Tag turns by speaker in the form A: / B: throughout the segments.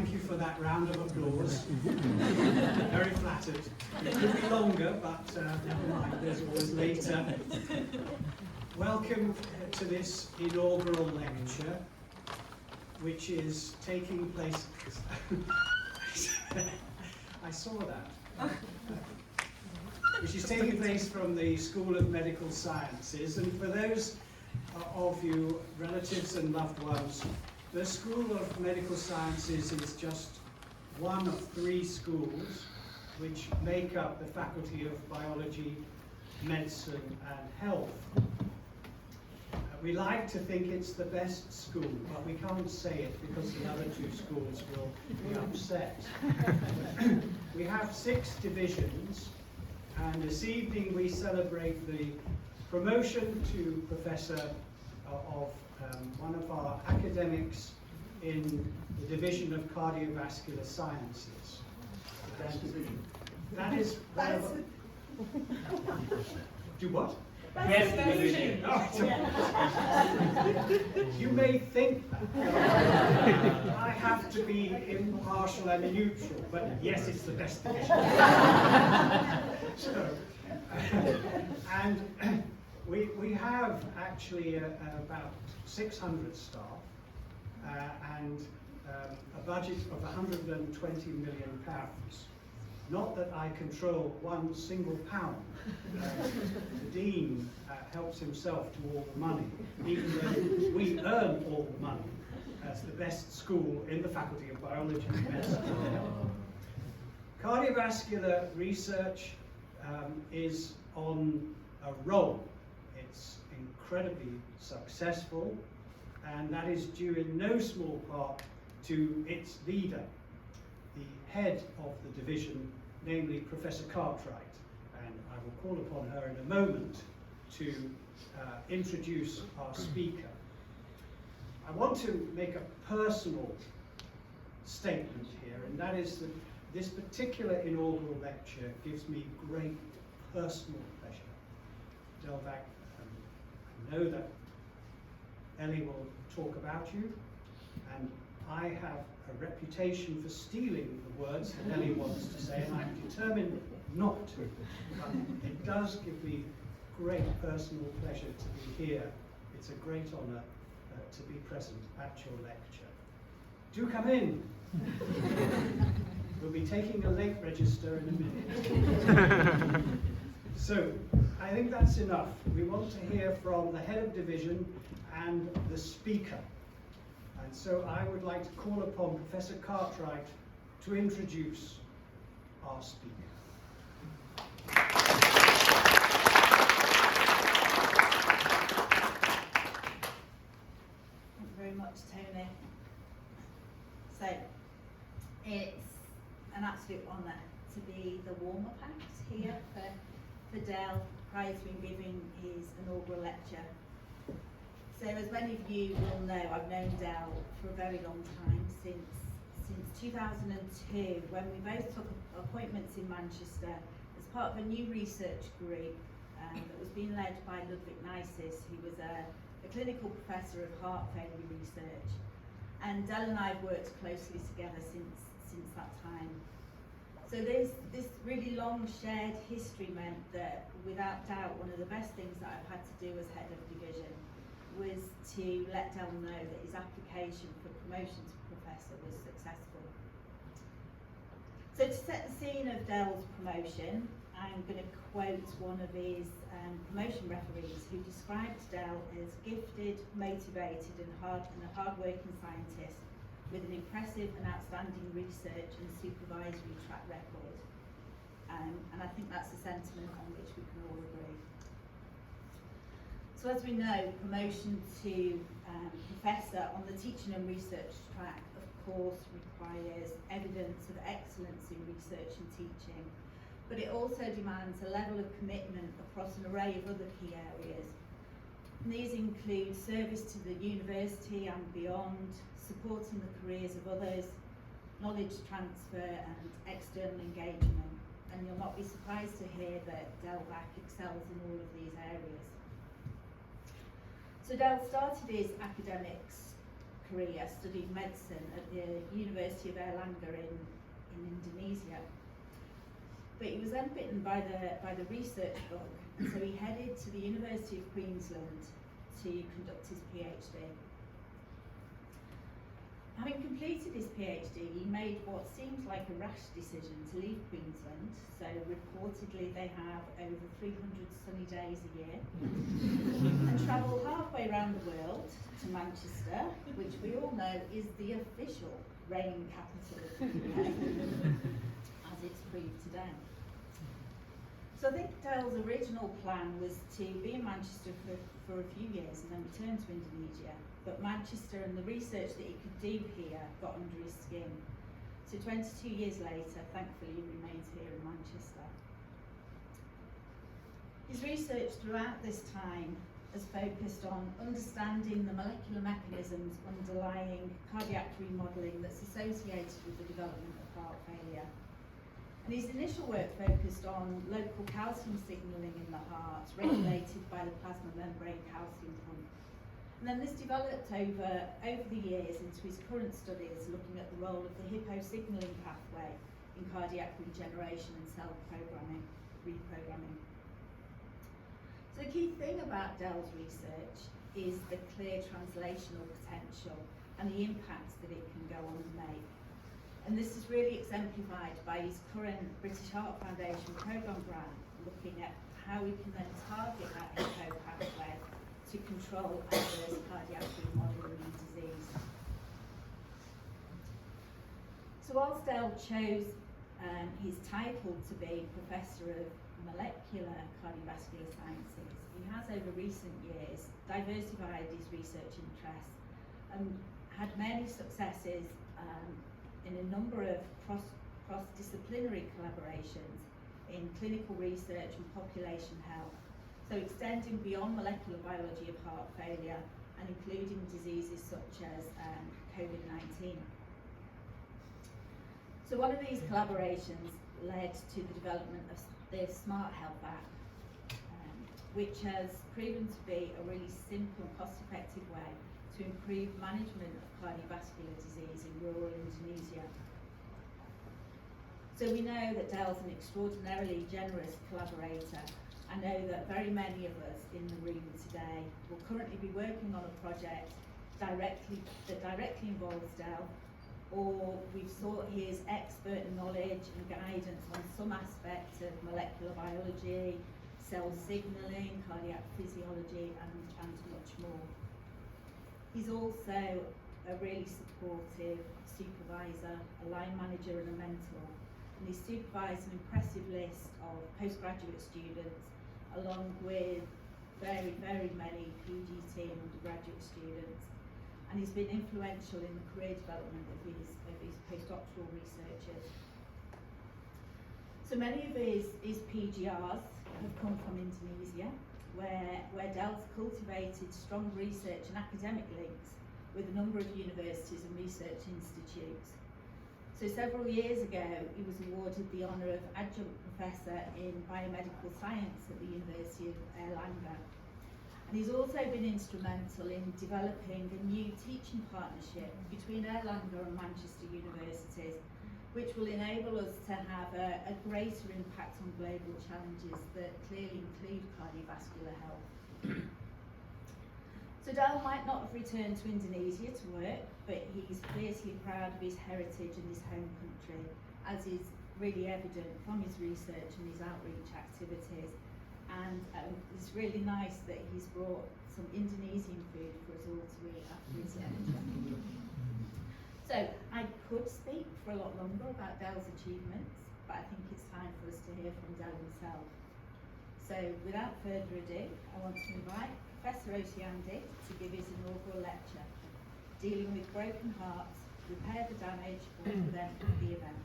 A: Thank you for that round of applause. Very flattered. It could be longer, but never mind, there's always later. Welcome to this inaugural lecture, which is taking place... I saw that. Which is taking place from the School of Medical Sciences. And for those of you, relatives and loved ones, the School of Medical Sciences is just one of 3 schools which make up the Faculty of Biology, Medicine and Health. We like to think it's the best school, but we can't say it because the other 2 schools will be upset. We have 6 divisions, and this evening we celebrate the promotion to Professor of one of our academics in the Division of Cardiovascular Sciences. That is one of... Do what?
B: Best division.
A: You may think that. I have to be impartial and neutral, but yes, it's the best division. So, and we have actually about 600 staff and a budget of £120 million. Not that I control one single pound. The Dean helps himself to all the money, even though we earn all the money as the best school in the Faculty of Biology and Medicine. Cardiovascular research is on a roll. It's incredibly successful, and that is due in no small part to its leader, the head of the division, namely Professor Cartwright, and I will call upon her in a moment to introduce our speaker. I want to make a personal statement here, and that is that this particular inaugural lecture gives me great personal pleasure. Delvac, I know that Ellie will talk about you, and I have a reputation for stealing the words that Ellie wants to say, and I'm determined not to. But it does give me great personal pleasure to be here. It's a great honour to be present at your lecture. Do come in. We'll be taking a late register in a minute. So, I think that's enough. We want to hear from the head of division and the speaker. And so I would like to call upon Professor Cartwright to introduce our speaker.
C: Thank you very much, Tony. So, it's an absolute honour to be the warm-up act here for Del prior to him giving his inaugural lecture. So, as many of you will know, I've known Del for a very long time, since 2002, when we both took appointments in Manchester as part of a new research group that was being led by Ludwig Nisis, who was a clinical professor of heart failure research. And Del and I have worked closely together since that time. So this really long shared history meant that, without doubt, one of the best things that I've had to do as head of division was to let Del know that his application for promotion to professor was successful. So to set the scene of Del's promotion, I'm going to quote one of his promotion referees, who described Del as gifted, motivated and a hard-working scientist with an impressive and outstanding research and supervisory track record. And I think that's a sentiment on which we can all agree. So as we know, promotion to professor on the teaching and research track, of course, requires evidence of excellence in research and teaching, but it also demands a level of commitment across an array of other key areas. And these include service to the university and beyond, supporting the careers of others, knowledge transfer and external engagement. And you'll not be surprised to hear that Delvac excels in all of these areas. So Del started his academic career studied medicine at the University of Erlangen in Indonesia. But he was then bitten by the research bug, and so he headed to the University of Queensland to conduct his PhD. Having completed his PhD, he made what seemed like a rash decision to leave Queensland. So reportedly they have over 300 sunny days a year, and travel halfway around the world to Manchester, which we all know is the official rain capital of the UK, as it's proved today. So I think Del's original plan was to be in Manchester for a few years and then return to Indonesia. But Manchester and the research that he could do here got under his skin. So 22 years later, thankfully, he remains here in Manchester. His research throughout this time has focused on understanding the molecular mechanisms underlying cardiac remodelling that's associated with the development of heart failure. And his initial work focused on local calcium signalling in the heart, regulated by the plasma membrane calcium pump. And then this developed over the years into his current studies, looking at the role of the hippo-signalling pathway in cardiac regeneration and cell reprogramming. So the key thing about Del's research is the clear translational potential and the impact that it can go on to make. And this is really exemplified by his current British Heart Foundation programme grant, looking at how we can then target that hippo pathway to control adverse cardiac remodelling in disease. So whilst Del chose his title to be Professor of Molecular Cardiovascular Sciences, he has over recent years diversified his research interests and had many successes in a number of cross-disciplinary collaborations in clinical research and population health. So extending beyond molecular biology of heart failure and including diseases such as COVID-19. So one of these collaborations led to the development of the Smart Health app, which has proven to be a really simple and cost-effective way to improve management of cardiovascular disease in rural Indonesia. So we know that Del's an extraordinarily generous collaborator. I know that very many of us in the room today will currently be working on a project that directly involves Del, or we've sought his expert knowledge and guidance on some aspect of molecular biology, cell signalling, cardiac physiology, and much more. He's also a really supportive supervisor, a line manager and a mentor, and he supervised an impressive list of postgraduate students along with very, very many PGT and undergraduate students, and he's been influential in the career development of his postdoctoral researchers. So many of his PGRs have come from Indonesia, where Del's cultivated strong research and academic links with a number of universities and research institutes. So several years ago, he was awarded the honour of adjunct professor in biomedical science at the University of Erlangen. And he's also been instrumental in developing a new teaching partnership between Erlangen and Manchester universities, which will enable us to have a greater impact on global challenges that clearly include cardiovascular health. So Del might not have returned to Indonesia to work, but he's fiercely proud of his heritage and his home country, as is really evident from his research and his outreach activities. And it's really nice that he's brought some Indonesian food for us all to eat after his lecture. So I could speak for a lot longer about Del's achievements, but I think it's time for us to hear from Del himself. So without further ado, I want to invite Professor Oceandy to give his inaugural lecture, Dealing with Broken Hearts, Repair the Damage or Prevent the Event.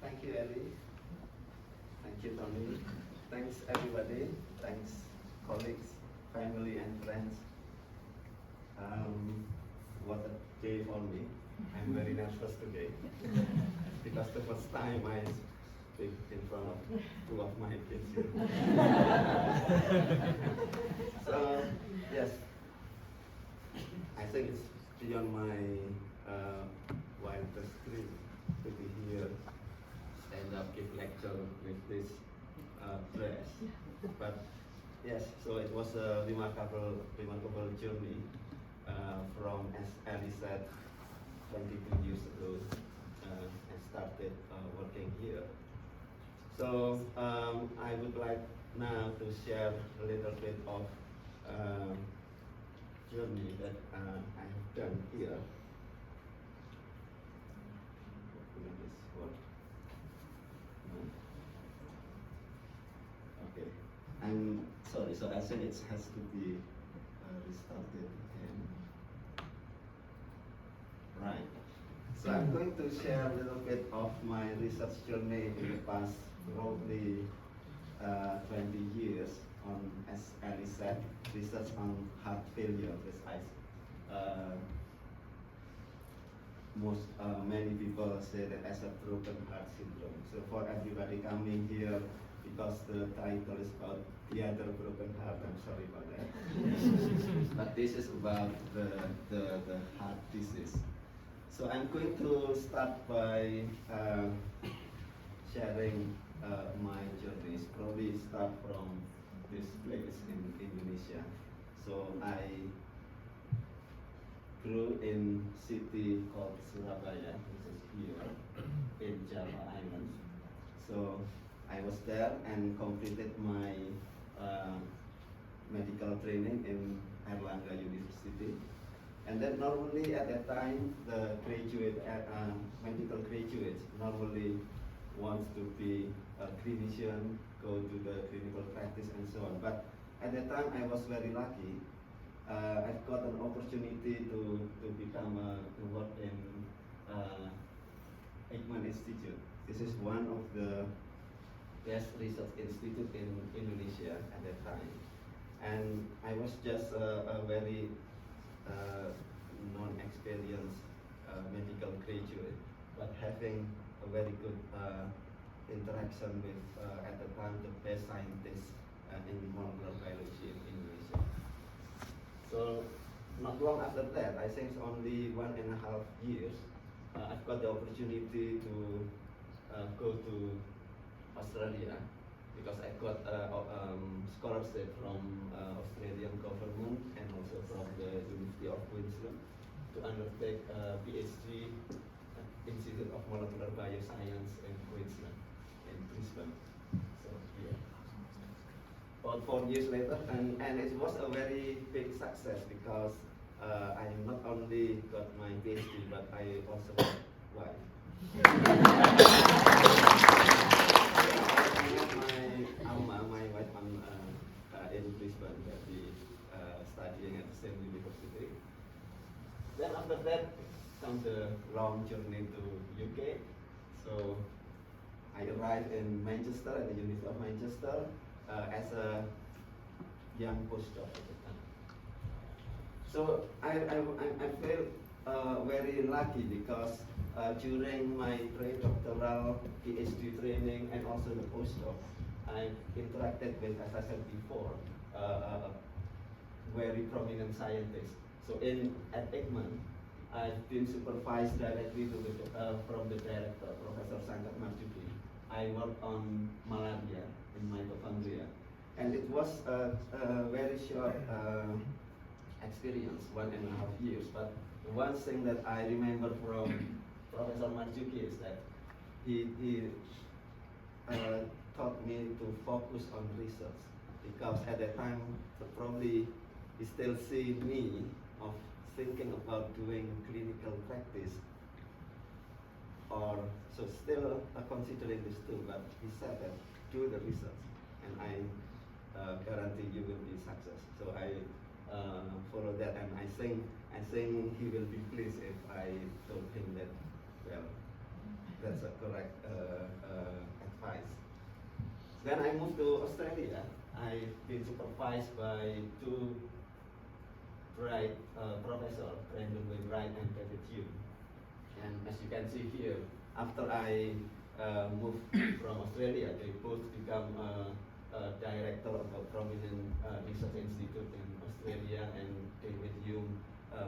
B: Thank you, Ellie. Thank you, Tony. Thanks, everybody. Thanks, colleagues, family, and friends. What a day for me. I'm very nervous today because the first time I speak in front of two of my kids. So yes, I think it's beyond my wildest dream to be here, stand up, give lecture with this dress. But yes, so it was a remarkable journey from, as Ali said, 22 years ago. I started working here. So I would like now to share a little bit of journey that I have done here. Hopefully this works. No? Okay. I'm sorry, so I think it has to be restarted again. Right. So I'm going to share a little bit of my research journey in the past probably 20 years on, as Ali said, research on heart failure. Many people say that as a broken heart syndrome. So for everybody coming here, because the title is about the other broken heart, I'm sorry about that. But this is about the heart disease. So I'm going to start by sharing my journeys. Probably start from this place in Indonesia. So I grew in city called Surabaya, which is here in Java Island. So I was there and completed my medical training in Erlangga University. And then normally at that time, the medical graduates normally wants to be a clinician, go to the clinical practice and so on. But at that time, I was very lucky. I've got an opportunity to become to work in Eijkman Institute. This is one of the best research institute in Indonesia at that time. And I was just a very non-experienced medical graduate, but having a very good interaction with, at the time, the best scientists in molecular biology in Indonesia. So not long after that, I think it's only 1.5 years, I've got the opportunity to go to Australia, because I got scholarship from Australian government and also from the University of Queensland to undertake a PhD at Institute of Molecular Bioscience in Queensland, in Brisbane. So yeah. About 4 years later, and it was a very big success, because I not only got my PhD, but I also got wife. My wife in Brisbane, that we studying at the same university. Then after that comes the long journey to UK. So I arrived in Manchester, at the University of Manchester, as a young postdoc at the time. So I feel very lucky, because during my pre-doctoral PhD training and also the postdoc, I interacted with, as I said before, very prominent scientists. So at Eijkman, I've been supervised directly from the director, Professor Sangkat Marzuki. I worked on malaria in mitochondria, and it was a very short experience, 1.5 years. But the one thing that I remember from Professor Marzuki is that he taught me to focus on research, because at that time probably he still see me of thinking about doing clinical practice, or so still considering this too, but he said that do the research and I guarantee you will be success. So I follow that, and I think he will be pleased if I told him that, well, that's a correct advice. Then I moved to Australia. I've been supervised by two bright professors, Brandon Wainwright and David Hume. And as you can see here, after I moved from Australia. They both become director of a prominent research institute in Australia, and David Hume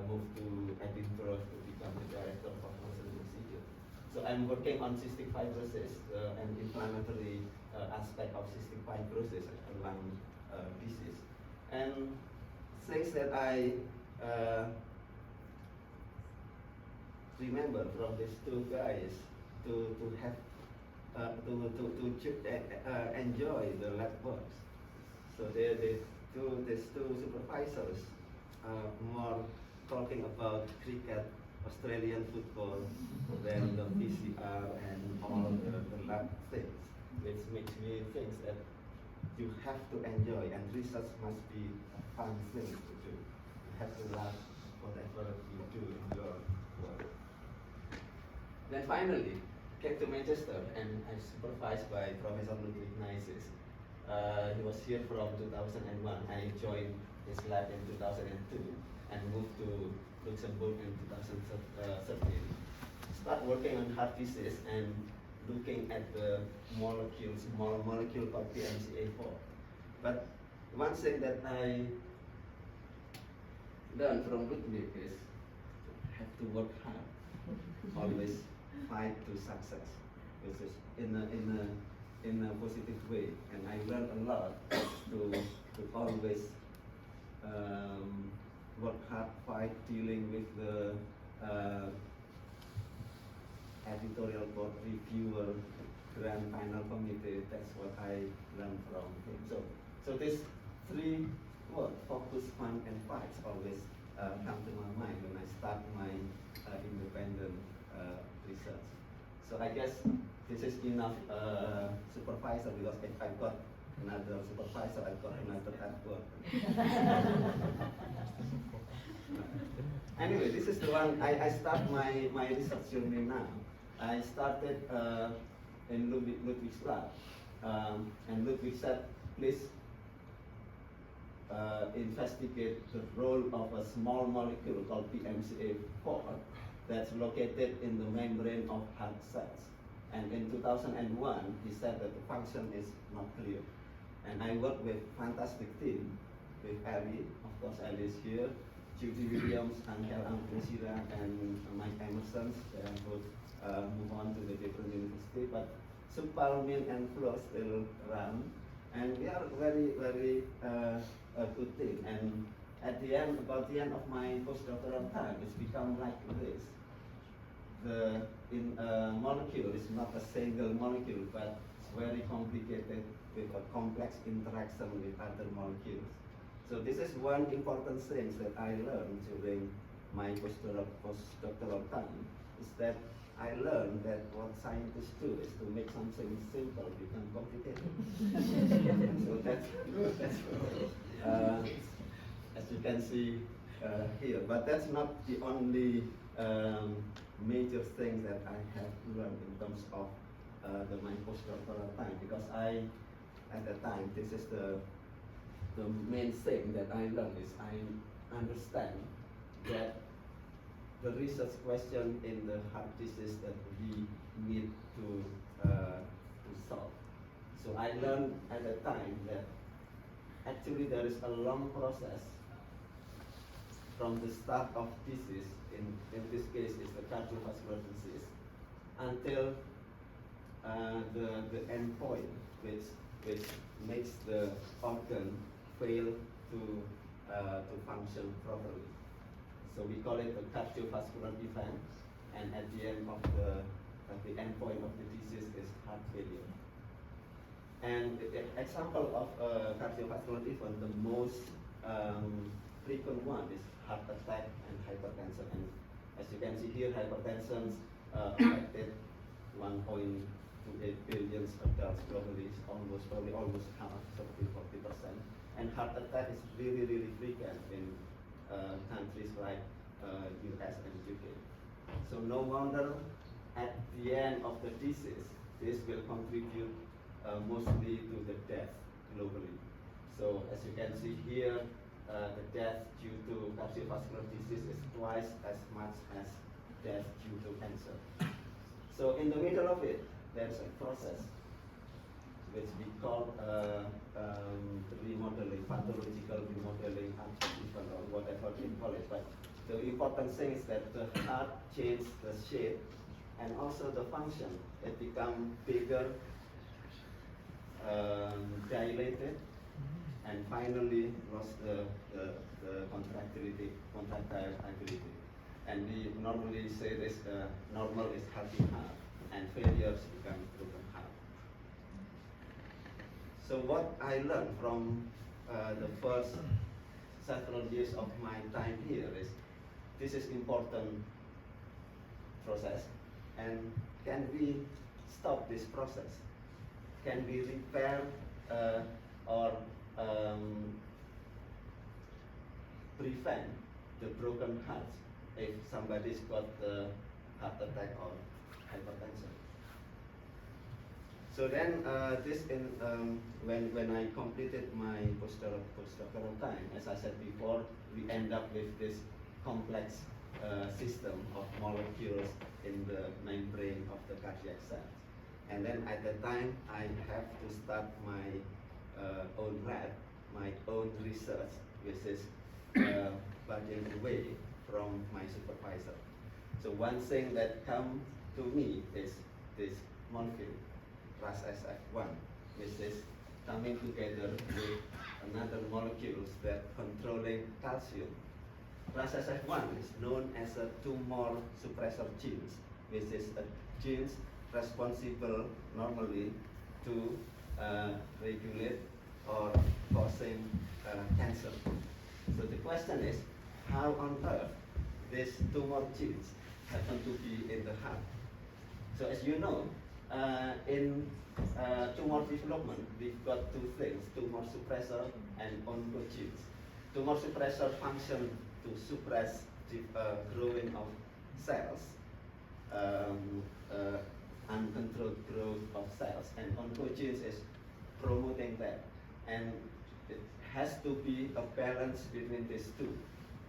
B: moved to Edinburgh to become the director of Ocean Institute. So I'm working on cystic fibrosis, and inflammatory aspect of cystic fibrosis and lung disease. And things that I remember from these two guys to have enjoy the lab works. So these two supervisors more talking about cricket, Australian football, than the PCR and all the lab things, which makes me think that you have to enjoy, and research must be a fun thing to do. You have to love whatever you do in your work. Then finally, came to Manchester, and I supervised by Professor Ludwig Neises. He was here from 2001. I joined his lab in 2002 and moved to Luxembourg in 2013. Start working on heart disease and looking at the molecule, small molecule called PMCA4. But one thing that I learned from Ludwig is have to work hard, always fight to success, which is in a positive way. And I learned a lot to always work hard, fight, dealing with the editorial board, reviewer, grand final committee. That's what I learned from him. So these three words, focus, fun, and fights, always come to my mind when I start my independent research. So I guess this is enough supervisor, because if I've got another supervisor, I've got another effort. Anyway, this is the one I start my research journey now. I started in Ludwig's lab, and Ludwig said, please investigate the role of a small molecule called PMCA4 that's located in the membrane of heart cells. And in 2001, he said that the function is not clear. And I worked with fantastic team, with Ellie, of course Ellie is here, Judy Williams, Angel Angkrisira, and Mike Emerson. They are both move on to the different university, but Supalmin and Flo still run, and we are very, very a good team. And at the end, about the end of my postdoctoral time, it's become like this. The molecule is not a single molecule, but it's very complicated with a complex interaction with other molecules. So this is one important thing that I learned during my postdoctoral time, is that I learned that what scientists do is to make something simple become complicated. So that's as you can see here. But that's not the only major thing that I have learned in terms of my postdoctoral time, because at the time, this is the main thing that I learned, is I understand that the research question in the heart disease that we need to solve. So I learned at the time that actually there is a long process from the start of disease, in this case is the cardiovascular disease, until the end point, which makes the organ fail to function properly. So we call it the cardiovascular event, and at the end of the end point of the disease is heart failure. And the example of cardiovascular event, the most frequent one is heart attack and hypertension. And as you can see here, hypertension affected 1.28 billion adults globally, probably almost half, 30–40%. And heart attack is really, really frequent in countries like US and UK. So no wonder at the end of the disease, this will contribute mostly to the death globally. So as you can see here, the death due to cardiovascular disease is twice as much as death due to cancer. So in the middle of it, there's a process which we call remodeling, pathological remodeling, artificial or whatever we call it. But the important thing is that the heart changes the shape and also the function. It becomes bigger, dilated, and finally lost the contractile ability. And we normally say this, normal is healthy heart, and failures become broken heart. So what I learned from the first several years of my time here is, this is important process, and can we stop this process? Can we repair or prevent the broken hearts if somebody's got the heart attack or hypertension? So then, when I completed my postdoctoral time, as I said before, we end up with this complex system of molecules in the membrane of the cardiac cells. And then at that time, I have to start my own lab, my own research, which is budging away from my supervisor. So one thing that comes to me is this molecule, RAS-SF1, which is coming together with another molecules that controlling calcium. RAS-SF1 is known as a tumor suppressor genes, which is a genes responsible normally to regulate or causing cancer. So the question is, how on earth these tumor genes happen to be in the heart? So as you know, in tumor development, we've got two things, tumor suppressor and oncogenes. Tumor suppressor function to suppress the growing of cells, uncontrolled growth of cells, and oncogenes is promoting that. And it has to be a balance between these two.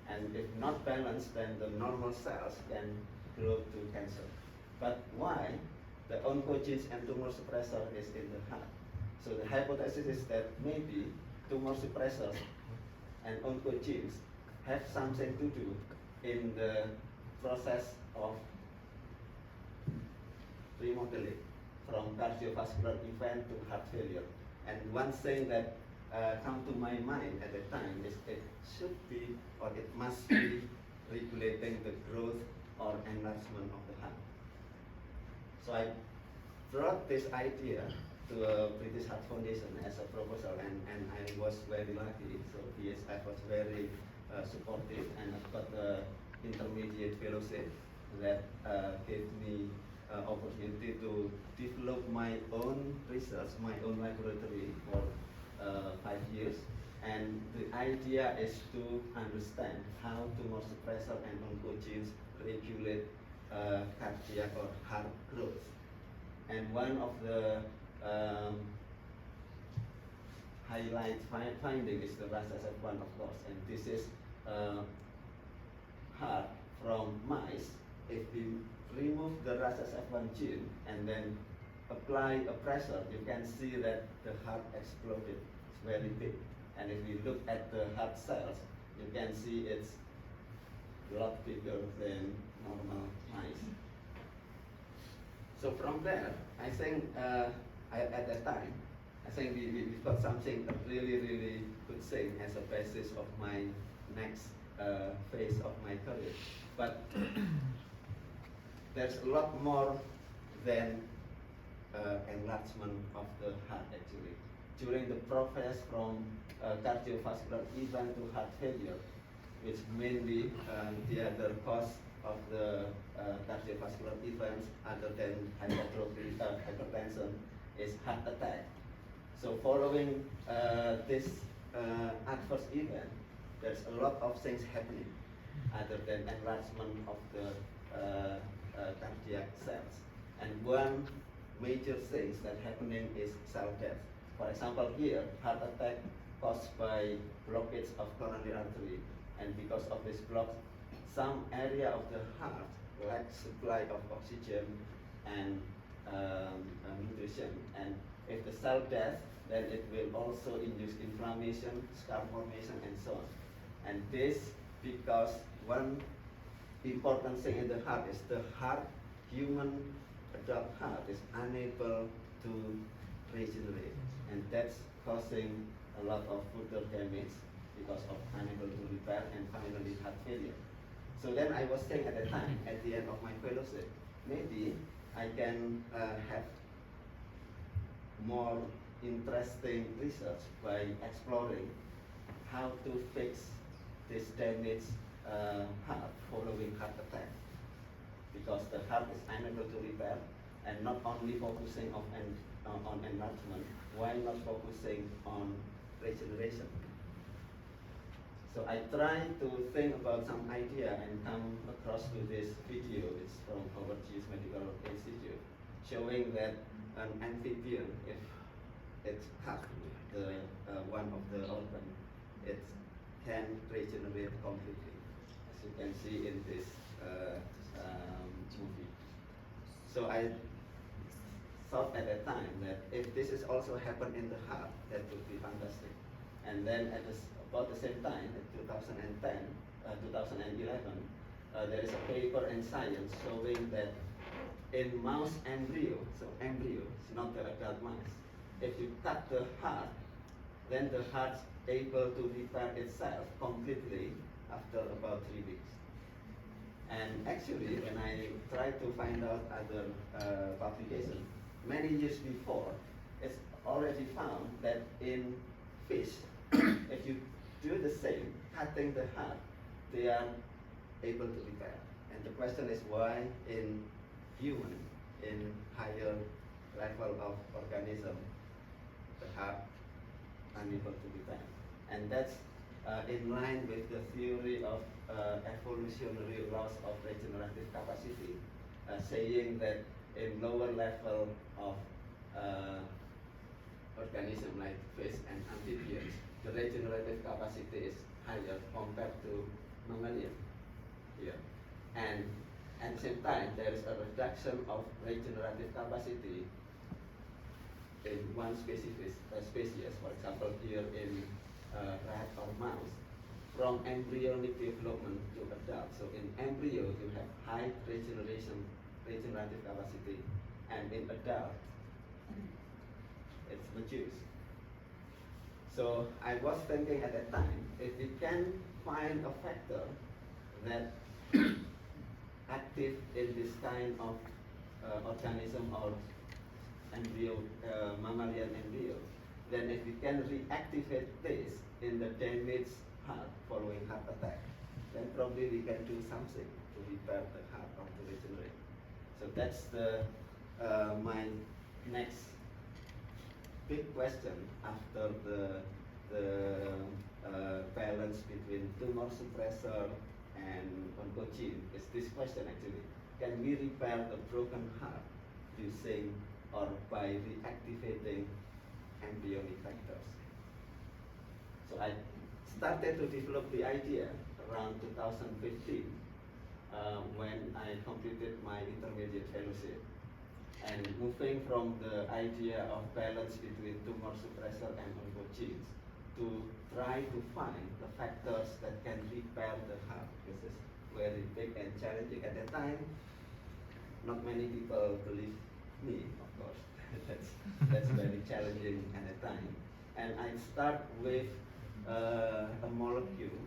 B: And if not balanced, then the normal cells can grow to cancer. But why the oncogenes and tumor suppressor is in the heart? So the hypothesis is that maybe tumor suppressors and oncogenes have something to do in the process of remodeling from cardiovascular event to heart failure. And one thing that come to my mind at the time is it should be, or it must be, regulating the growth or enlargement of the heart. So I brought this idea to a British Heart Foundation as a proposal, and I was very lucky. So BSF was very supportive, and I've got the intermediate fellowship that gave me opportunity to develop my own research, my own laboratory for 5 years. And the idea is to understand how tumor suppressor and oncogenes regulate cardiac or heart growth. And one of the highlight finding is the RAS-SF1, of course, and this is heart from mice. If we remove the RAS-SF1 gene and then apply a pressure, you can see that the heart exploded. It's very big. And if we look at the heart cells, you can see it's a lot bigger than normal mice. So from there, I think at that time, I think we've got something really, really good thing as a basis of my next phase of my career. But there's a lot more than enlargement of the heart actually. During the process from cardiovascular event to heart failure, which mainly the other cause of the cardiovascular events other than hypertension is heart attack. So following this adverse event, there's a lot of things happening other than enlargement of the cardiac cells. And one major thing that happening is cell death. For example, here, heart attack caused by blockage of coronary artery, and because of this block, some area of the heart lacks supply of oxygen, and nutrition. And if the cell death, then it will also induce inflammation, scar formation, and so on. And this because one important thing in the heart is the heart, human adult heart is unable to regenerate, and that's causing a lot of further damage because of unable to repair and finally heart failure. So then I was saying at the time, at the end of my fellowship, maybe I can have more interesting research by exploring how to fix this damaged heart following heart attack, because the heart is unable to repair, and not only focusing on enlargement, while not focusing on regeneration. So I tried to think about some idea and come across to this video. It's from Overseas Medical Institute, showing that an amphibian, if it's cut the one of the organ, it can regenerate completely, as you can see in this movie. So I thought at that time that if this is also happen in the heart, that would be fantastic. And then at about the same time, in 2010, 2011, there is a paper in Science showing that in mouse embryo, so embryo, it's not the adult mouse, if you cut the heart, then the heart's able to repair itself completely after about 3 weeks. And actually, when I tried to find out other publications, many years before, it's already found that in fish, if you do the same, cutting the heart, they are able to repair. And the question is why in human, in higher level of organism, the heart unable to repair. And that's in line with the theory of evolutionary loss of regenerative capacity, saying that in lower level of organism like fish and amphibians, the regenerative capacity is higher compared to mammalian here. And at the same time, there is a reduction of regenerative capacity in one species, for example here in rat or mouse, from embryonic development to adult. So in embryo, you have high regenerative capacity, and in adult, it's reduced. So I was thinking at that time, if we can find a factor that active in this kind of organism or embryo, mammalian embryo, then if we can reactivate this in the damaged heart following heart attack, then probably we can do something to repair the heart or to regenerate. So that's the my next big question after the balance between tumor suppressor and oncogene is this question actually: can we repair the broken heart using or by reactivating embryonic factors? So I started to develop the idea around 2015 when I completed my intermediate fellowship, and moving from the idea of balance between tumor suppressor and oncogenes to try to find the factors that can repair the heart. This is very big and challenging. At that time, not many people believe me, of course. that's very challenging at the time. And I start with a molecule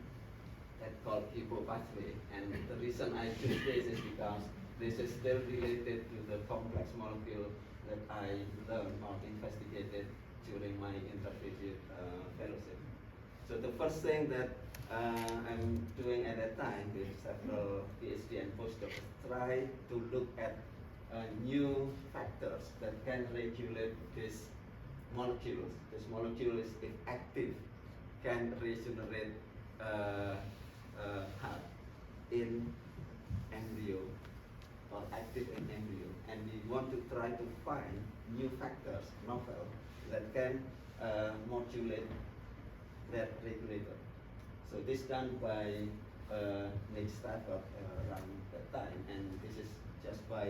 B: that's called EPO pathway. And the reason I choose this is because this is still related to the complex molecule that I learned or investigated during my intermediate fellowship. So the first thing that I'm doing at that time with several PhD and postdocs is try to look at new factors that can regulate these molecules. This molecule is, if active, can regenerate heart in embryo or active in embryo, and we want to try to find new factors, novel, that can modulate that regulator. So this done by Nick Stafford around that time, and this is just by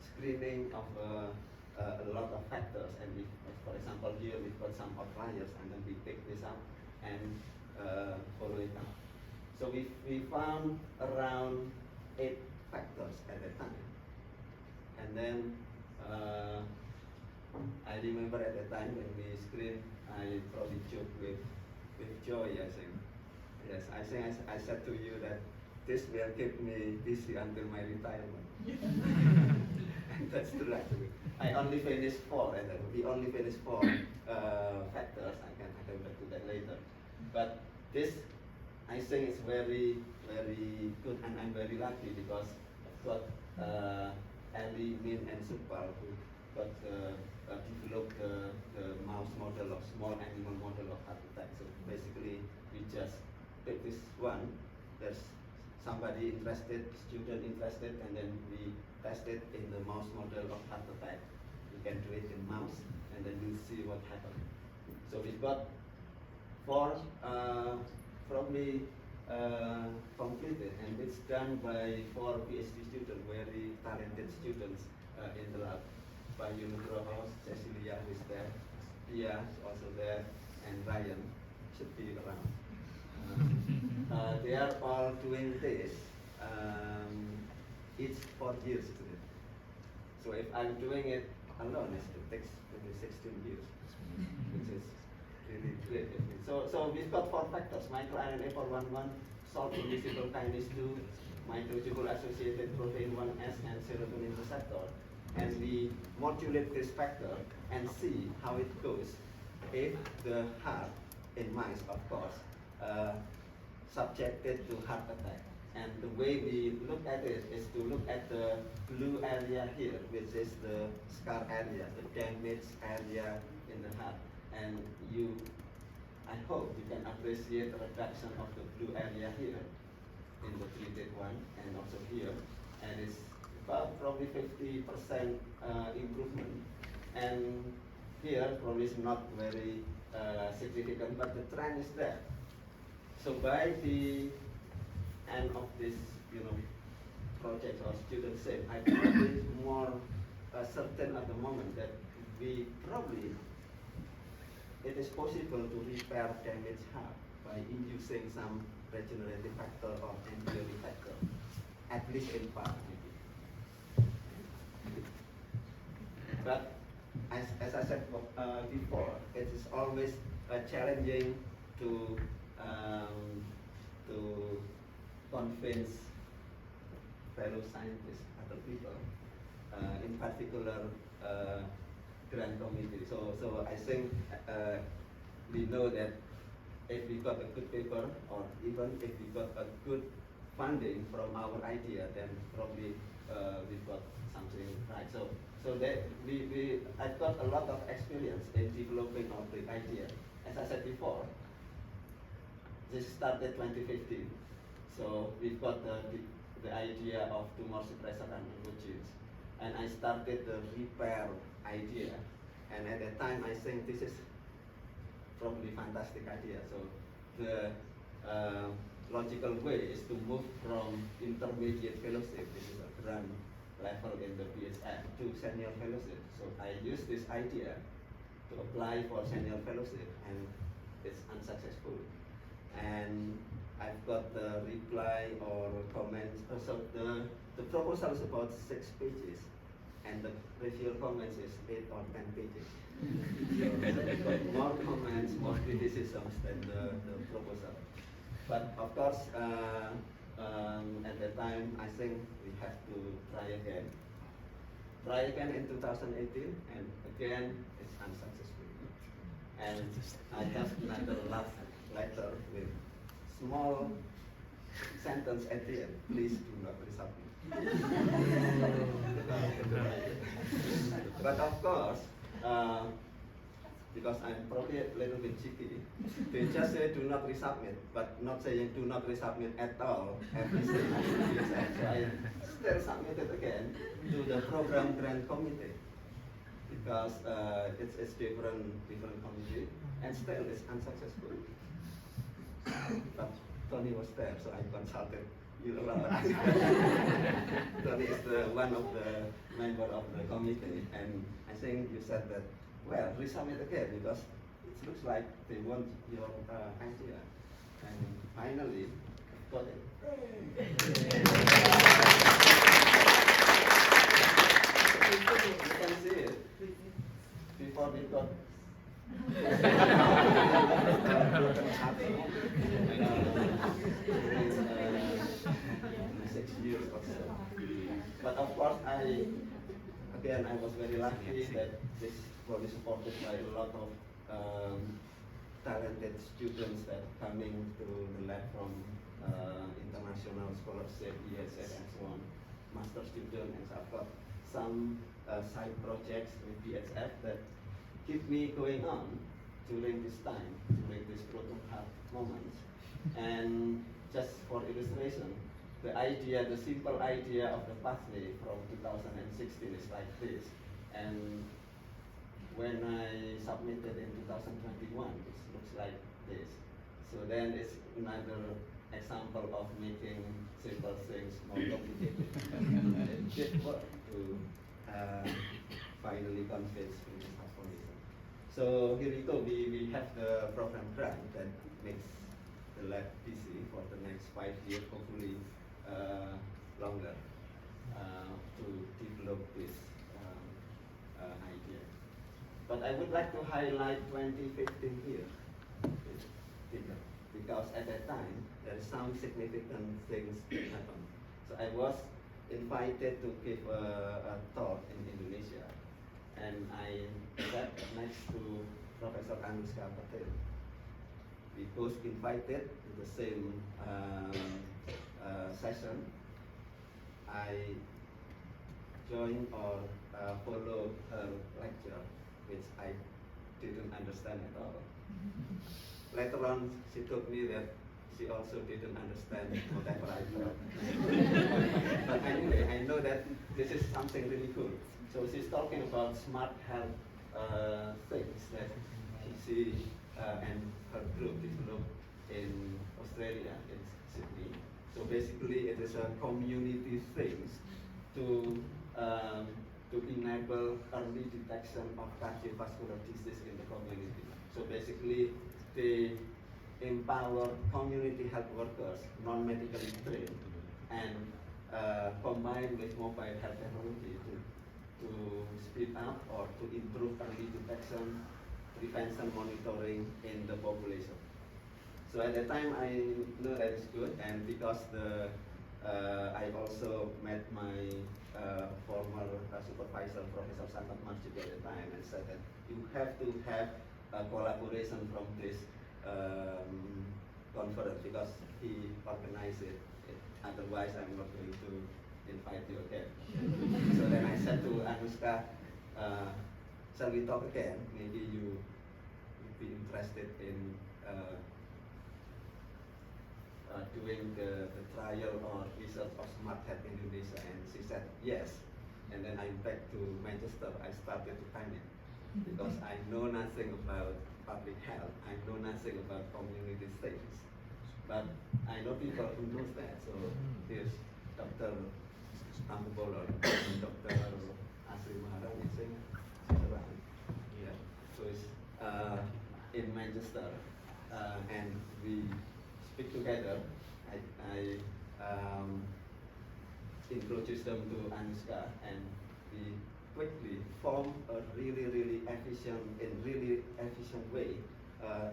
B: screening of a lot of factors, and we, for example, here we've got some outliers, and then we pick this up and follow it up. So we found around 8 factors at that time, and then I remember at the time when we screened, I probably joked with joy, I think. Yes, I think I said to you that this will keep me busy until my retirement. And that's true actually. I only finished 4, and we only finished 4 factors. I can come back to that later. But this, I think, is very, very good, and I'm very lucky because I've got Ali, Min, and Supal who got developed the mouse model of small animal model of heart attack. So basically, we just pick this one. There's somebody interested, student interested, and then we test it in the mouse model of heart attack. We can do it in mouse, and then we'll see what happens. So we've got 4 probably completed, and it's done by 4 PhD students, very talented students in the lab. By Inaugural, Cecilia is there, Pia is also there, and Ryan should be around. They are all doing this each 4 years today. So if I'm doing it alone, it takes maybe 16 years, which is really great. So we've got 4 factors: microRNA for 1,1, salt invisible kinase 2, microtubule associated protein 1S, and serotonin receptor. And we modulate this factor and see how it goes if the heart in mice, of course, subjected to heart attack. And the way we look at it is to look at the blue area here, which is the scar area, the damaged area in the heart. And I hope you can appreciate the reduction of the blue area here in the treated one, and also here. And it's about probably 50% improvement. And here probably is not very significant, but the trend is there. So by the end of this, project or student safe, I probably more certain at the moment that we probably it is possible to repair damaged heart by inducing some regenerative factor or embryonic factor, at least in part. But as I said before, it is always challenging to convince fellow scientists, other people, in particular grant committee. So I think we know that if we got a good paper, or even if we got a good funding from our idea, then probably we've got something right. So that I've got a lot of experience in developing of the idea. As I said before, this started 2015. So we've got the idea of tumor suppressor and genes, and I started the repair idea. And at that time, I think this is probably fantastic idea. So the logical way is to move from intermediate fellowship, which is a grant level in the BSF, to senior fellowship. So I used this idea to apply for senior fellowship, and it's unsuccessful. And I've got the reply or comments. So the proposal is about 6 pages, and the review comments is 8 or 10 pages. So I've got more comments, more criticisms than the proposal. But of course, at the time, I think we have to try again. Try again in 2018, and again, it's unsuccessful. And I have another last letter with small sentence at the end: please do not resubmit. But of course, because I'm probably a little bit cheeky, they just say do not resubmit, but not saying do not resubmit at all every single PSN. So I still submitted again to the program grant committee, because it's different committee, and still it's unsuccessful. But Tony was there, so I consulted you a lot. Tony is one of the member of the committee, and I think you said that, well, resubmit again because it looks like they want your idea. And finally, got it. You can see it before we got broken apple. 6 years or so. But of course, I was very lucky that this was supported by a lot of talented students that coming to the lab from international scholarship, ESS and so on, master student, and so I've got some side projects with BSF that keep me going on during this time, during this prototype moments. And just for illustration, the idea, the simple idea of the pathway from 2016 is like this. And when I submitted in 2021, it looks like this. So then it's another example of making simple things more complicated. It did work to finally convince British Transformation. So here we go, we have the program grant that makes the lab busy for the next 5 years, hopefully longer, to develop this idea. But I would like to highlight 2015 here, because at that time there is some significant things that happened. So I was invited to give a talk in Indonesia, and I sat next to Professor Anuska Patel. We both invited to the same session. I joined or followed her lecture, which I didn't understand at all. Later on, she told me that she also didn't understand whatever I thought. But anyway, I know that this is something really cool. So she's talking about smart health things that she and her group developed in Australia, in Sydney. So basically, it is a community things to enable early detection of cardiovascular disease in the community. So basically, they empower community health workers, non-medically trained, and combined with mobile health technology to speed up or to improve early detection, prevention monitoring in the population. So at the time I know that is good, and because I also met my former supervisor, Professor Sangat Masjid at the time, and said that you have to have a collaboration from this conference because he organized it. Otherwise, I'm not going to invite you again. So then I said to Anuska, shall we talk again? Maybe you would be interested in doing the trial or research of smart health in Indonesia, and she said yes. And then I'm back to Manchester. I started to panic because I know nothing about public health. I know nothing about community things, but I know people who knows that. So here's Dr. Ambu Bolon and Dr. Asri Maharaj. She's around. Yeah. So it's in Manchester, and we speak together. I introduced them to Anuska, and we quickly form a really efficient way,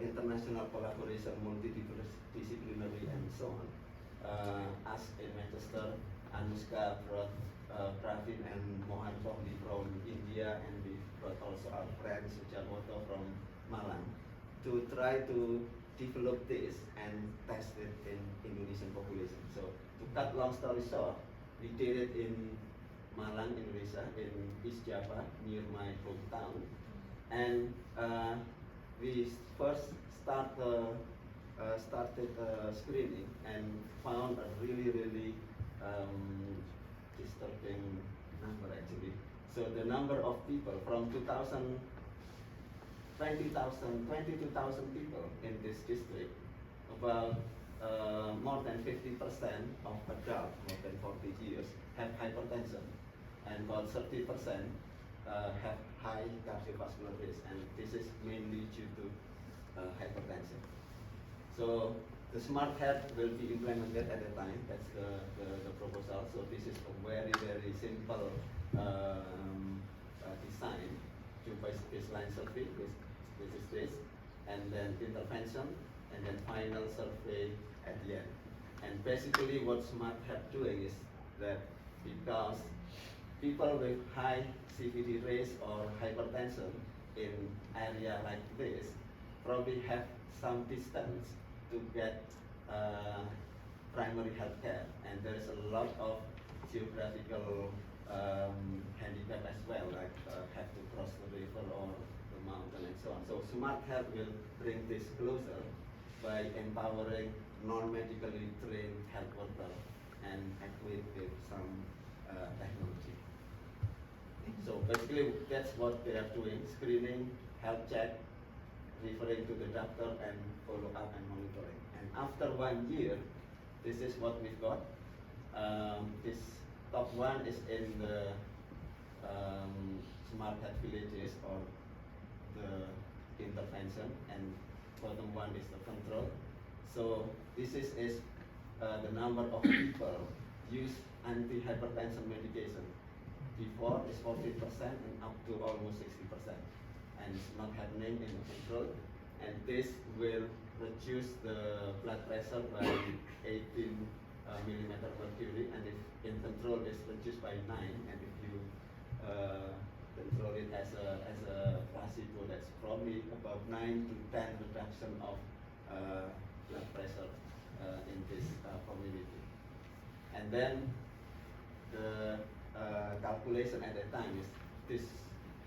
B: international collaboration, multidisciplinary, and so on. As in Manchester, Anuska brought Pravin and Mohan Kohli from India, and we brought also our friend Sujarwoto from Malang to try to develop this and test it in Indonesian population. So to cut long story short, we did it in Malang, Indonesia, in East Java, near my hometown. And we first started screening and found a really disturbing number actually. So the number of people from 22,000 people in this district, about more than 50% of adults more than 40 years have hypertension, and about 30% have high cardiovascular risk, and this is mainly due to hypertension. So the smart health will be implemented at a time. That's the proposal. So this is a very, very simple design to baseline survey, which is this, and then intervention, and then final survey at the end. And basically what smart health doing is that because people with high CVD risk or hypertension in area like this probably have some distance to get primary health care, and there is a lot of geographical handicap as well, like have to cross the river or the mountain and so on. So smart health will bring this closer by empowering non-medically trained health workers and equipped with some technology. So basically that's what they are doing: screening, health check, referring to the doctor, and follow up and monitoring. And after 1 year, this is what we've got. This top one is in the smart health villages or the intervention, and bottom one is the control. So this is the number of people use antihypertension medication. Before is 40% and up to almost 60%, and it's not happening in the control. And this will reduce the blood pressure by 18 millimeter mercury, and if in control is reduced by 9, and if you control it as a placebo, that's probably about 9 to 10 reduction of blood pressure in this community. And then the calculation at that time is this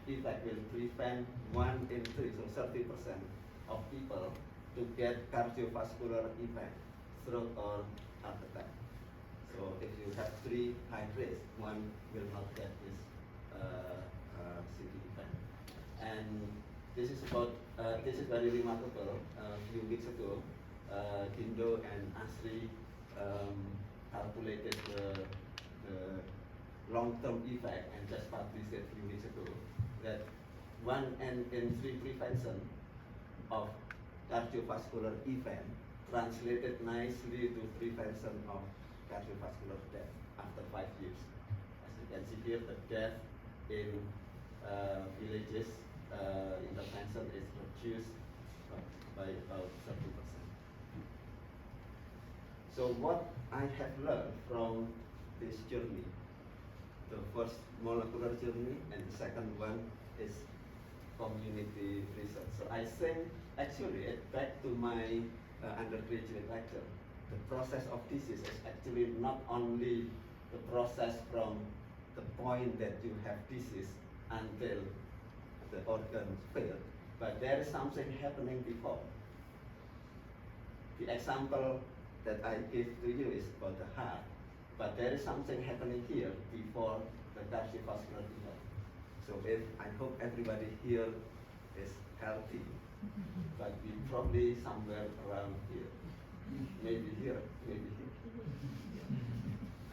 B: effect will prevent 1 in 3, so 30% of people to get cardiovascular event, stroke or heart attack. So if you have 3 high risk, 1 will not get this CV event. And this is about this is very remarkable. A few weeks ago, Dindo and Asri calculated the long-term effect and just published it a few weeks ago, that 1 in 3 prevention of cardiovascular event translated nicely to prevention of cardiovascular death after 5 years. As you can see here, the death in villages intervention is reduced by about 30%. So what I have learned from this journey, the first molecular journey, and the second one is community research. So I think actually back to my undergraduate lecture, the process of disease is actually not only the process from the point that you have disease until the organ failed, but there is something happening before. The example that I give to you is about the heart, but there is something happening here before the cardiovascular event. So I hope everybody here is healthy, but we probably somewhere around here, maybe here, maybe here.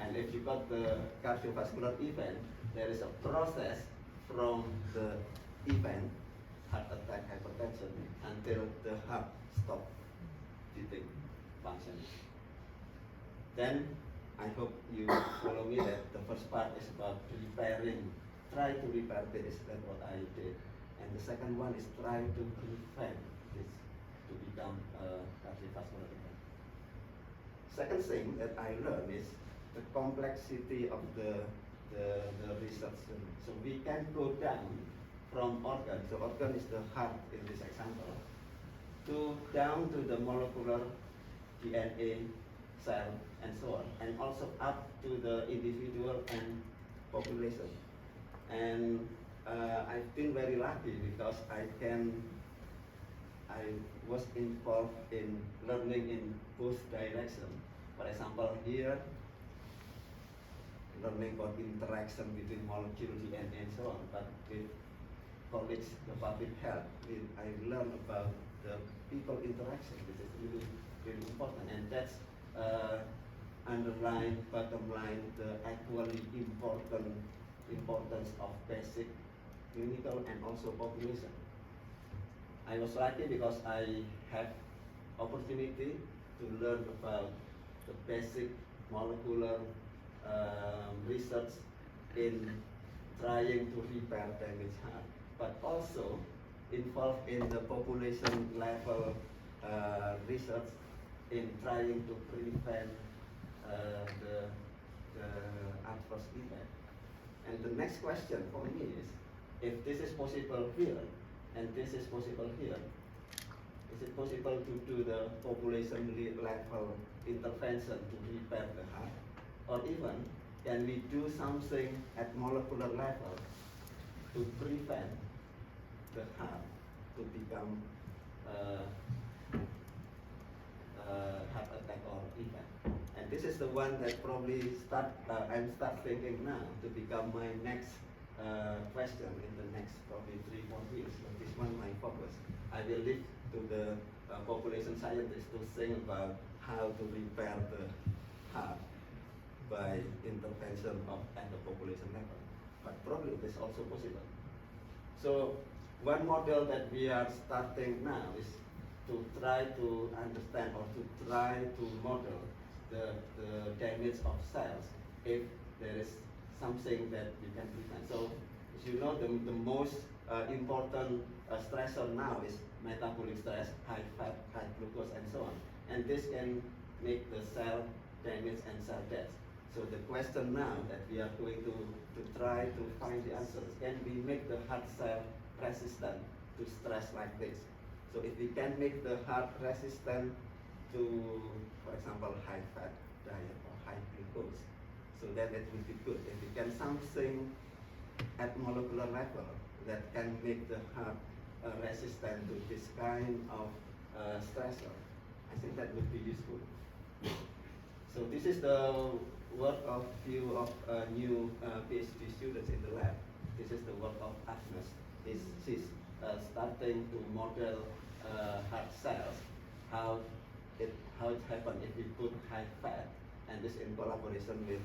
B: And if you got the cardiovascular event, there is a process from the event, heart attack, hypertension, until the heart stops beating, functioning. Then I hope you follow me that the first part is about repairing, try to repair this, that's what I did. And the second one is try to prevent this to become a cardiovascular event. Second thing that I learned is the complexity of the research. So we can go down from organ, so organ is the heart in this example, down to the molecular DNA, cell, and so on, and also up to the individual and population. And I've been very lucky because I was involved in learning in both directions. For example, here, learning about interaction between molecule, DNA, and so on. But with colleagues, the public health, I learned about the people interaction, which is really really important, and that's bottom line, the actually importance of basic clinical and also population. I was lucky because I had opportunity to learn about the basic molecular research in trying to repair damaged heart, but also involved in the population level research in trying to prevent the adverse event. And the next question for me is, if this is possible here, and this is possible here, is it possible to do the population level intervention to repair the heart? Or even, can we do something at molecular level to prevent the heart to become heart attack or event? And this is the one that probably I'm start thinking now to become my next question in the next probably 3-4 years. But this one my focus. I will leave to the population scientists to think about how to repair the heart by intervention at the population level. But probably it is also possible. So one model that we are starting now is to try to understand or to try to model the damage of cells if there is something that we can prevent. So as you know, the most important stressor now is metabolic stress, high fat, high glucose, and so on. And this can make the cell damage and cell death. So the question now that we are going to try to find the answers, can we make the heart cell resistant to stress like this? So if we can make the heart resistant to, for example, high fat diet or high glucose, so then it will be good. If we can something at molecular level that can make the heart resistant to this kind of stressor, I think that would be useful. So this is the work of few of new PhD students in the lab. This is the work of Agnes. She's starting to model heart cells, how it happened if we put high fat, and this in collaboration with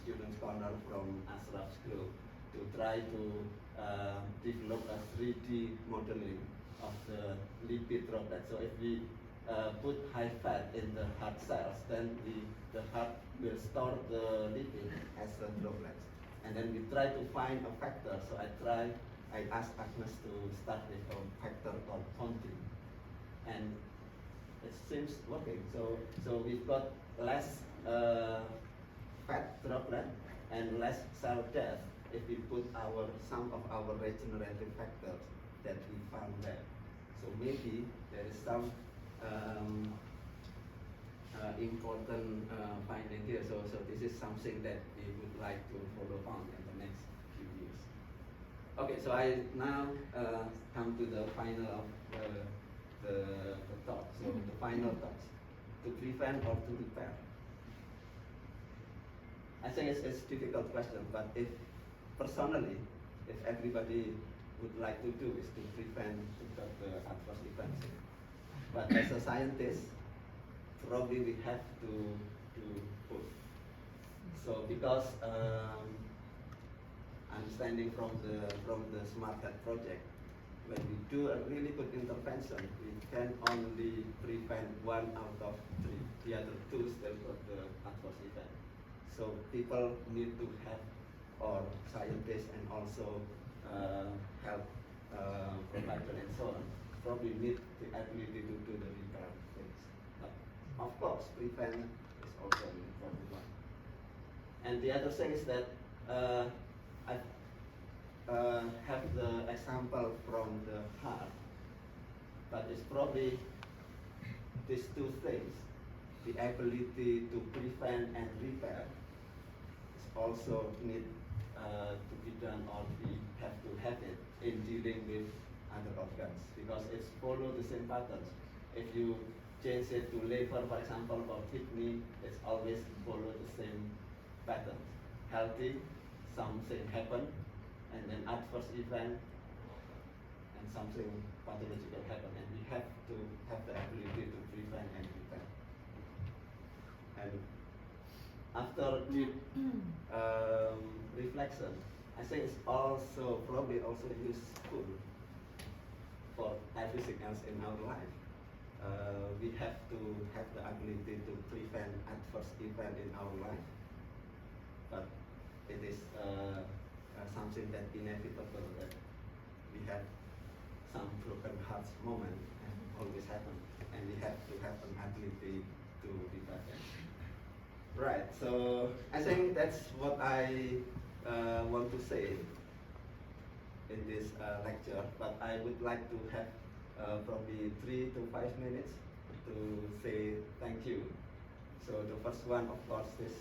B: students corner from Ashraf's group to try to develop a 3D modeling of the lipid droplet. So if we put high fat in the heart cells, then the heart will store the lipid as a droplet. And then we try to find a factor. So I asked Agnes to start with a factor called Conti. And it seems working. So we've got less fat droplet and less cell death if we put some of our regenerative factors that we found there. So maybe there is some important finding here. So this is something that we would like to follow on in the next few years. Okay, so I now come to the final of the talk. So the final thoughts: to prevent or to repair. I think it's a difficult question, but if everybody would like to do is to prevent the adverse events. But as a scientist, probably we have to put. So because understanding from the Smart Health project, when we do a really good intervention, we can only prevent 1 out of 3. The other 2 still got the adverse event. So people need to have, or scientists and also health provider and so on, probably need the ability to do the repair things. But of course, prevent is also an important one. And the other thing is that I have the example from the heart, but it's probably these 2 things, the ability to prevent and repair, is also need to be done, or we have to have it in dealing with other organs, because it's follow the same patterns. If you change it to liver, for example, or kidney, it's always follow the same patterns. Healthy, something happen, and then adverse event, and something pathological happen, and we have to have the ability to prevent and detect. And after deep reflection, I think it's also probably also useful for everything else in our life. We have to have the ability to prevent adverse event in our life, but it is something that inevitable that we have some broken hearts moment and always happen, and we have to have an ability to prevent it. Right, so I think that's what I want to say in this lecture, but I would like to have probably 3 to 5 minutes to say thank you. So the first one, of course, this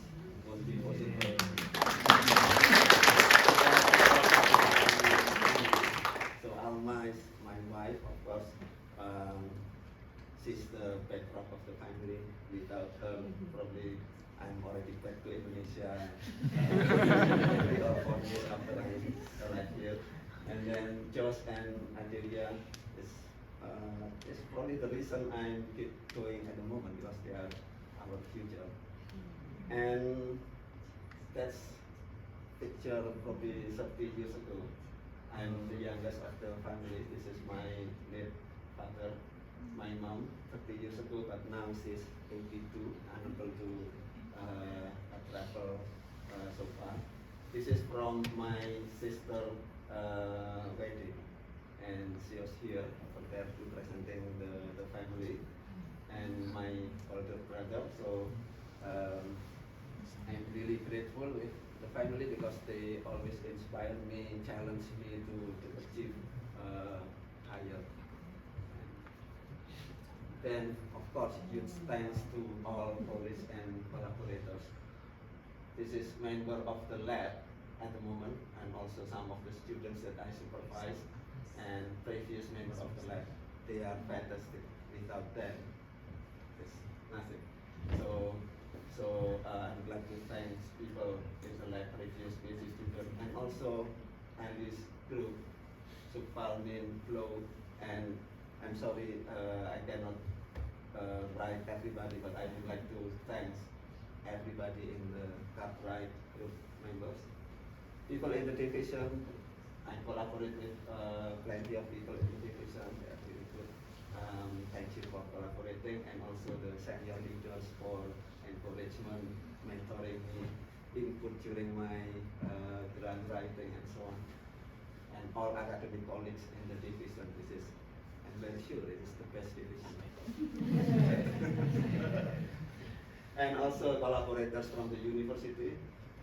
B: won't be possible. So Alma is my wife, of course. She's the backdrop of the family. Without her, probably I'm already back to Indonesia 3 or 4 years after I arrived here. And then Josh and Adelia is probably the reason I keep going at the moment, because they are our future. And that's picture probably 30 years ago. I'm the youngest of the family. This is my late father, my mom, 30 years ago, but now she's 82, unable to travel so far. This is from my sister wedding, and she was here over there representing the family and my older brother. So I'm really grateful with the family, because they always inspire me, challenge me to achieve higher. Then, of course, huge thanks to all colleagues and collaborators. This is member of the lab at the moment, and also some of the students that I supervise, and previous member of the lab. They are fantastic. Without them, it's nothing. So I would like to thank people in the lab, previous PhD students, and also Alice group, Supalmin, Flo, and I'm sorry I cannot write everybody, but I would like to thank everybody in the Cartwright group members. People in the division, I collaborate with plenty of people in the division. They are really good. Thank you for collaborating, and also the senior leaders for encouragement, mentoring me, input during my grant writing and so on. And all academic colleagues in the division. This is, I'm very sure it is the best division. And also collaborators from the university,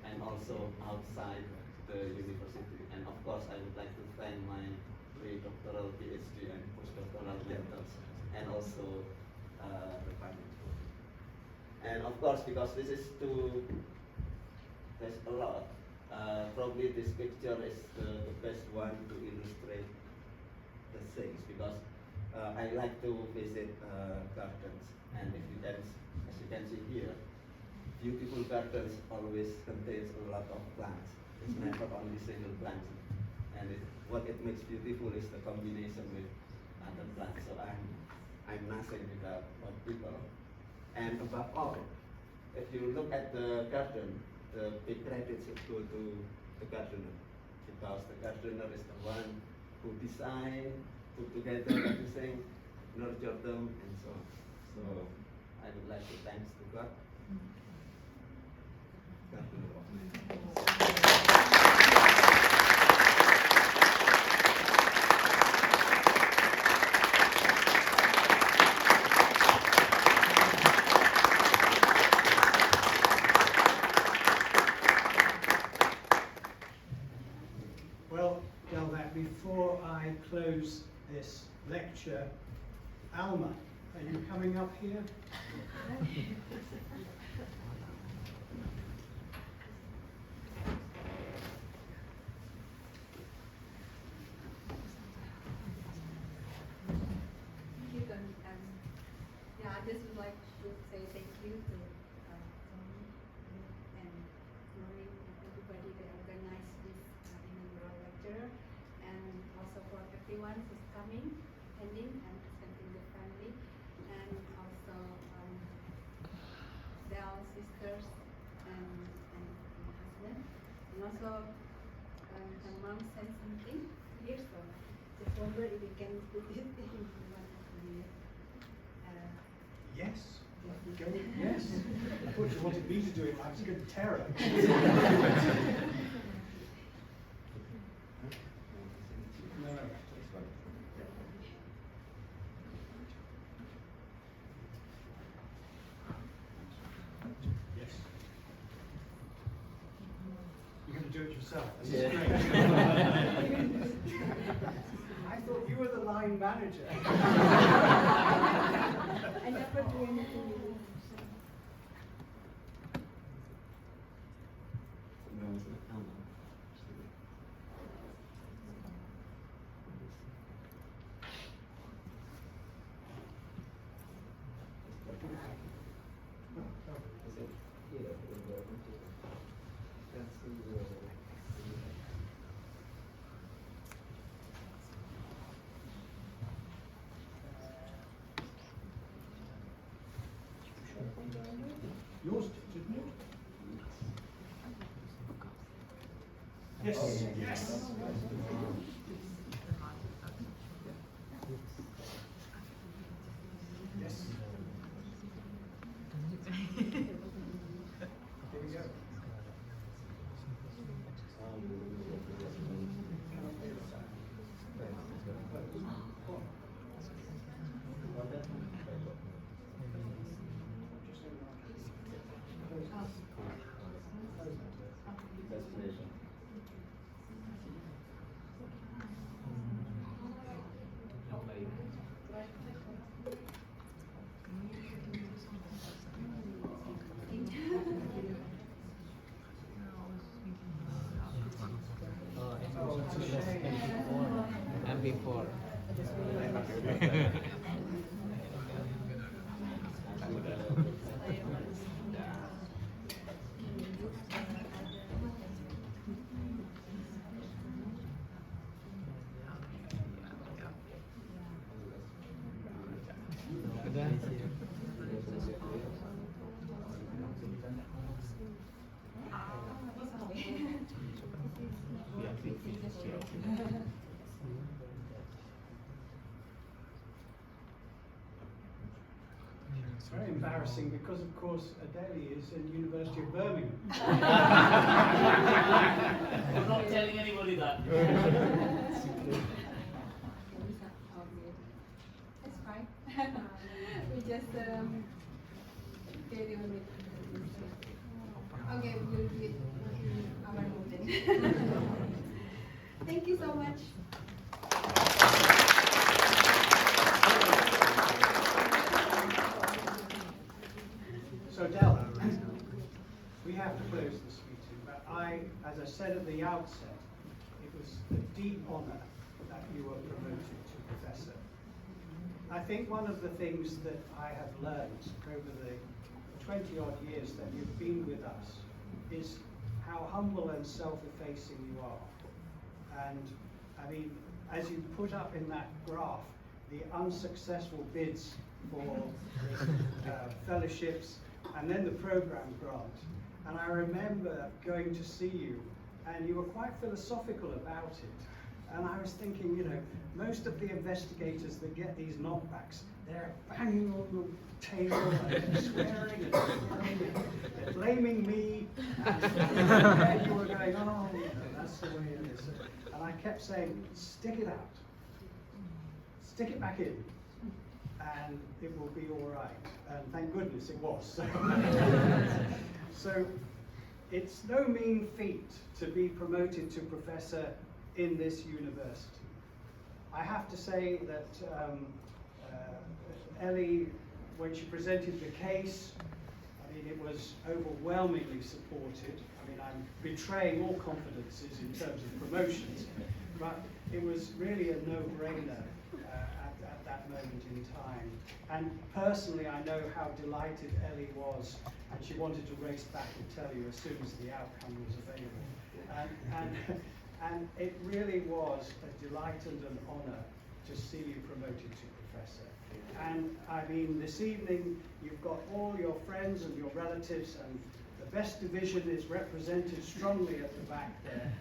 B: and also outside the university. And of course, I would like to thank my pre-doctoral, PhD, and postdoctoral mentors, and also the family. And of course, because this is there's a lot. Probably this picture is the best one to illustrate the things, because I like to visit gardens, and if you can, as you can see here, beautiful gardens always contains a lot of plants. It's never only single plants, and what it makes beautiful is the combination with other plants. So I'm nothing without people. And above all, if you look at the garden, the big credit should go to the gardener, because the gardener is the one who design, put together everything, nurture them, and so on. So I would like to thanks to God, gardener of man.
A: Well, Delvac, before I close this lecture, Alma, are you coming up here?
D: Yeah, I just would like to say thank you to Tony and Lori and everybody that organized this inaugural lecture, and also for everyone who's coming. also her mom said something here, so just wonder if we can put it in one of the.
A: Yes. Go, yes. I thought you wanted me to do it. I was scared of terror. No, no. Yes. You're going to do it yourself. This is great. I thought you were the line manager.
D: I never do anything with it.
A: Yours didn't it? Yes. Yes. Yes. Here we go. Oh, it's a shame.
E: And before.
A: It's very embarrassing because, of course, Adele is in University of Birmingham.
E: I'm not telling anybody that.
D: That's fine. We just carry on with. Okay, we'll do it in our room then. Thank you so much.
A: So, Del, we have to close this meeting, but as I said at the outset, it was a deep honour that you were promoted to professor. I think one of the things that I have learned over the 20-odd years that you've been with us is how humble and self-effacing you are. And, I mean, as you put up in that graph, the unsuccessful bids for fellowships, and then the program grant. And I remember going to see you, and you were quite philosophical about it. And I was thinking, you know, most of the investigators that get these knockbacks, they're banging on the table and they're swearing and they're blaming me. And you were going, oh, you know, that's the way it is. And I kept saying, stick it out. Stick it back in. And it will be all right. And thank goodness it was. So it's no mean feat to be promoted to professor in this university. I have to say that Ellie, when she presented the case, I mean, it was overwhelmingly supported. I mean, I'm betraying all confidences in terms of promotions, but it was really a no-brainer at that moment in time. And personally, I know how delighted Ellie was, and she wanted to race back and tell you as soon as the outcome was available. And it really was a delight and an honour to see you promoted to professor. And I mean, this evening you've got all your friends and your relatives and the best division is represented strongly at the back there,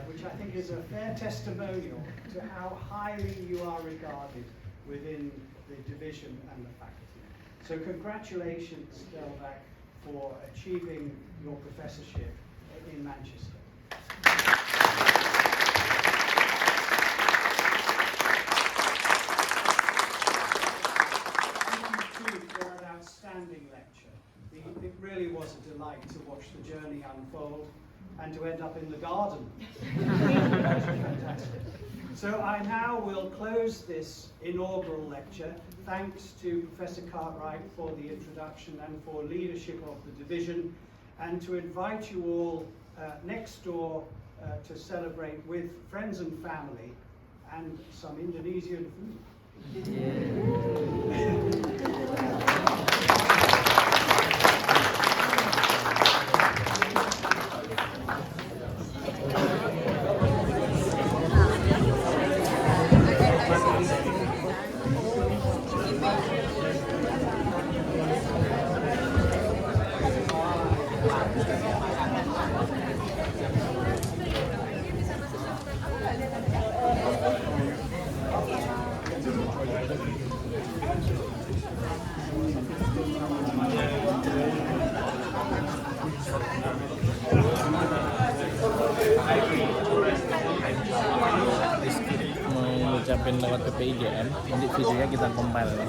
A: which I think is a fair testimonial to how highly you are regarded within the division and the faculty. So congratulations, Delvac, for achieving your professorship in Manchester. Thank you for an outstanding lecture. It really was a delight to watch the journey unfold and to end up in the garden. Fantastic. So I now will close this inaugural lecture. Thanks to Professor Cartwright for the introduction and for leadership of the division, and to invite you all next door to celebrate with friends and family and some Indonesian food.
E: Mau ngucapin lewat PPIGM, nanti videonya kita compile.